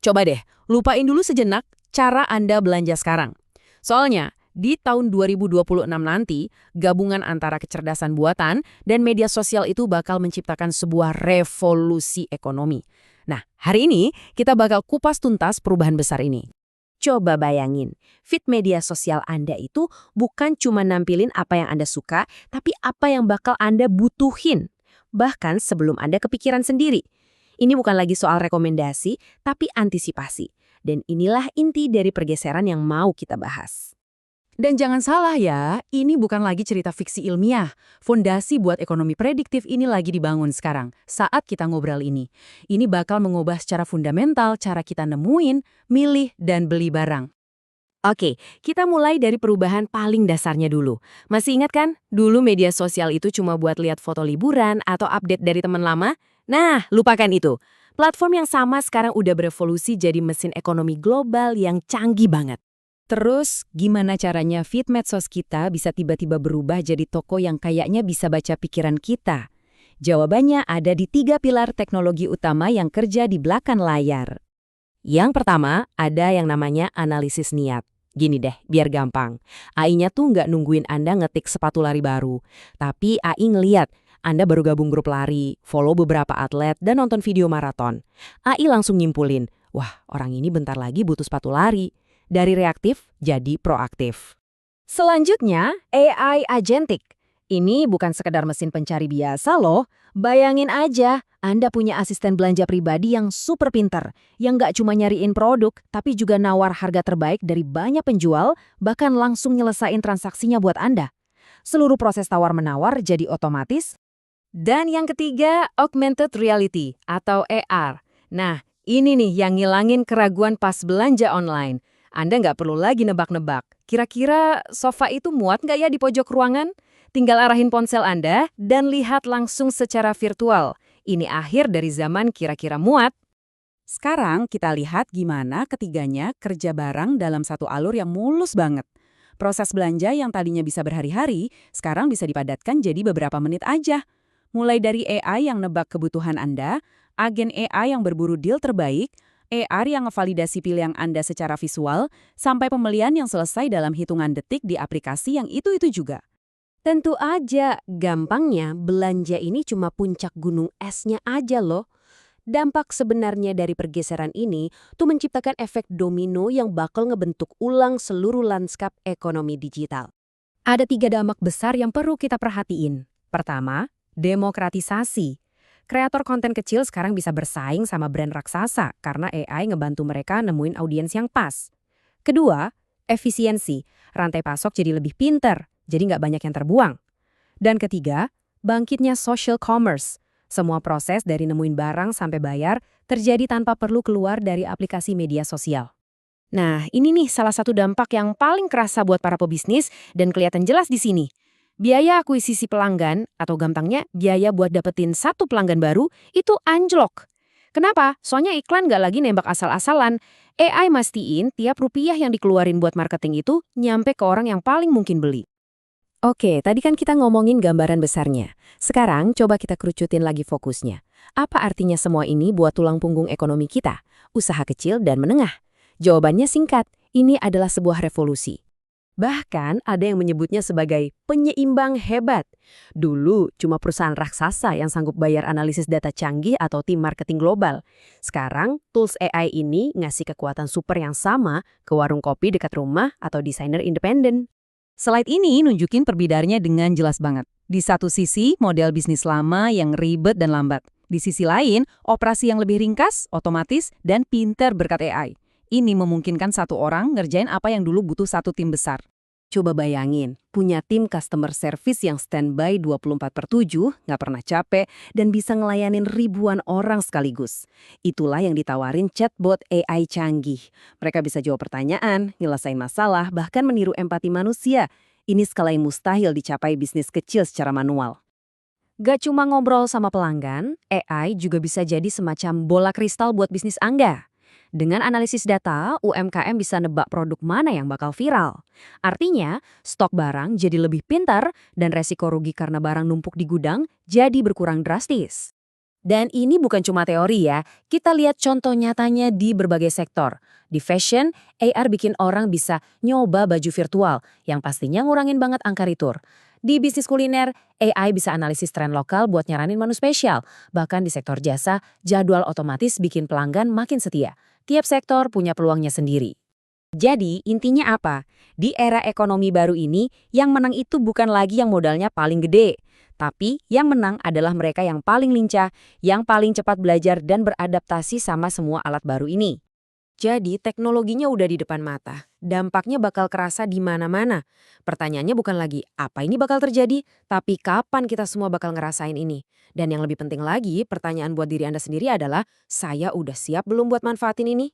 Coba deh, lupain dulu sejenak cara Anda belanja sekarang. Soalnya, di tahun 2026 nanti, gabungan antara kecerdasan buatan dan media sosial itu bakal menciptakan sebuah revolusi ekonomi. Nah, hari ini kita bakal kupas tuntas perubahan besar ini. Coba bayangin, feed media sosial Anda itu bukan cuma nampilin apa yang Anda suka, tapi apa yang bakal Anda butuhin. Bahkan sebelum Anda kepikiran sendiri. Ini bukan lagi soal rekomendasi, tapi antisipasi. Dan inilah inti dari pergeseran yang mau kita bahas. Dan jangan salah ya, ini bukan lagi cerita fiksi ilmiah. Fondasi buat ekonomi prediktif ini lagi dibangun sekarang, saat kita ngobrol ini. Ini bakal mengubah secara fundamental cara kita nemuin, milih, dan beli barang. Oke, kita mulai dari perubahan paling dasarnya dulu. Masih ingat kan? Dulu media sosial itu cuma buat lihat foto liburan atau update dari teman lama? Nah, lupakan itu. Platform yang sama sekarang udah berevolusi jadi mesin ekonomi global yang canggih banget. Terus, gimana caranya feed medsos kita bisa tiba-tiba berubah jadi toko yang kayaknya bisa baca pikiran kita? Jawabannya ada di 3 pilar teknologi utama yang kerja di belakang layar. Yang pertama, ada yang namanya analisis niat. Gini deh, biar gampang. AI-nya tuh nggak nungguin Anda ngetik sepatu lari baru. Tapi AI ngeliat Anda baru gabung grup lari, follow beberapa atlet, dan nonton video maraton. AI langsung nyimpulin, wah orang ini bentar lagi butuh sepatu lari. Dari reaktif jadi proaktif. Selanjutnya, AI agentic. Ini bukan sekedar mesin pencari biasa loh. Bayangin aja, Anda punya asisten belanja pribadi yang super pinter, yang nggak cuma nyariin produk, tapi juga nawar harga terbaik dari banyak penjual, bahkan langsung nyelesain transaksinya buat Anda. Seluruh proses tawar-menawar jadi otomatis. Dan yang ketiga, augmented reality atau AR. Nah, ini nih yang ngilangin keraguan pas belanja online. Anda nggak perlu lagi nebak-nebak. Kira-kira sofa itu muat nggak ya di pojok ruangan? Tinggal arahin ponsel Anda dan lihat langsung secara virtual. Ini akhir dari zaman kira-kira muat. Sekarang kita lihat gimana ketiganya kerja bareng dalam satu alur yang mulus banget. Proses belanja yang tadinya bisa berhari-hari, sekarang bisa dipadatkan jadi beberapa menit aja. Mulai dari AI yang nebak kebutuhan Anda, agen AI yang berburu deal terbaik, AR yang ngevalidasi pilihan Anda secara visual, sampai pembelian yang selesai dalam hitungan detik di aplikasi yang itu-itu juga. Tentu aja, gampangnya belanja ini cuma puncak gunung esnya aja loh. Dampak sebenarnya dari pergeseran ini tuh menciptakan efek domino yang bakal ngebentuk ulang seluruh lanskap ekonomi digital. Ada 3 dampak besar yang perlu kita perhatiin. Pertama, demokratisasi. Kreator konten kecil sekarang bisa bersaing sama brand raksasa karena AI ngebantu mereka nemuin audiens yang pas. Kedua, efisiensi. Rantai pasok jadi lebih pinter, jadi nggak banyak yang terbuang. Dan ketiga, bangkitnya social commerce. Semua proses dari nemuin barang sampai bayar terjadi tanpa perlu keluar dari aplikasi media sosial. Nah, ini nih salah satu dampak yang paling kerasa buat para pebisnis dan kelihatan jelas di sini. Biaya akuisisi pelanggan, atau gampangnya biaya buat dapetin satu pelanggan baru, itu anjlok. Kenapa? Soalnya iklan nggak lagi nembak asal-asalan. AI mastiin tiap rupiah yang dikeluarin buat marketing itu nyampe ke orang yang paling mungkin beli. Oke, tadi kan kita ngomongin gambaran besarnya. Sekarang coba kita kerucutin lagi fokusnya. Apa artinya semua ini buat tulang punggung ekonomi kita? Usaha kecil dan menengah. Jawabannya singkat, ini adalah sebuah revolusi. Bahkan ada yang menyebutnya sebagai penyeimbang hebat. Dulu cuma perusahaan raksasa yang sanggup bayar analisis data canggih atau tim marketing global. Sekarang tools AI ini ngasih kekuatan super yang sama ke warung kopi dekat rumah atau desainer independen. Slide ini nunjukin perbedaannya dengan jelas banget. Di satu sisi, model bisnis lama yang ribet dan lambat. Di sisi lain, operasi yang lebih ringkas, otomatis, dan pinter berkat AI. Ini memungkinkan satu orang ngerjain apa yang dulu butuh satu tim besar. Coba bayangin, punya tim customer service yang standby 24/7, nggak pernah capek, dan bisa ngelayanin ribuan orang sekaligus. Itulah yang ditawarin chatbot AI canggih. Mereka bisa jawab pertanyaan, nyelesain masalah, bahkan meniru empati manusia. Ini skala yang mustahil dicapai bisnis kecil secara manual. Gak cuma ngobrol sama pelanggan, AI juga bisa jadi semacam bola kristal buat bisnis Anda. Dengan analisis data, UMKM bisa nebak produk mana yang bakal viral. Artinya, stok barang jadi lebih pintar dan resiko rugi karena barang numpuk di gudang jadi berkurang drastis. Dan ini bukan cuma teori ya, kita lihat contoh nyatanya di berbagai sektor. Di fashion, AR bikin orang bisa nyoba baju virtual, yang pastinya ngurangin banget angka retur. Di bisnis kuliner, AI bisa analisis tren lokal buat nyaranin menu spesial. Bahkan di sektor jasa, jadwal otomatis bikin pelanggan makin setia. Tiap sektor punya peluangnya sendiri. Jadi, intinya apa? Di era ekonomi baru ini, yang menang itu bukan lagi yang modalnya paling gede. Tapi, yang menang adalah mereka yang paling lincah, yang paling cepat belajar dan beradaptasi sama semua alat baru ini. Jadi teknologinya udah di depan mata. Dampaknya bakal kerasa di mana-mana. Pertanyaannya bukan lagi apa ini bakal terjadi, tapi kapan kita semua bakal ngerasain ini. Dan yang lebih penting lagi, pertanyaan buat diri Anda sendiri adalah, saya udah siap belum buat manfaatin ini?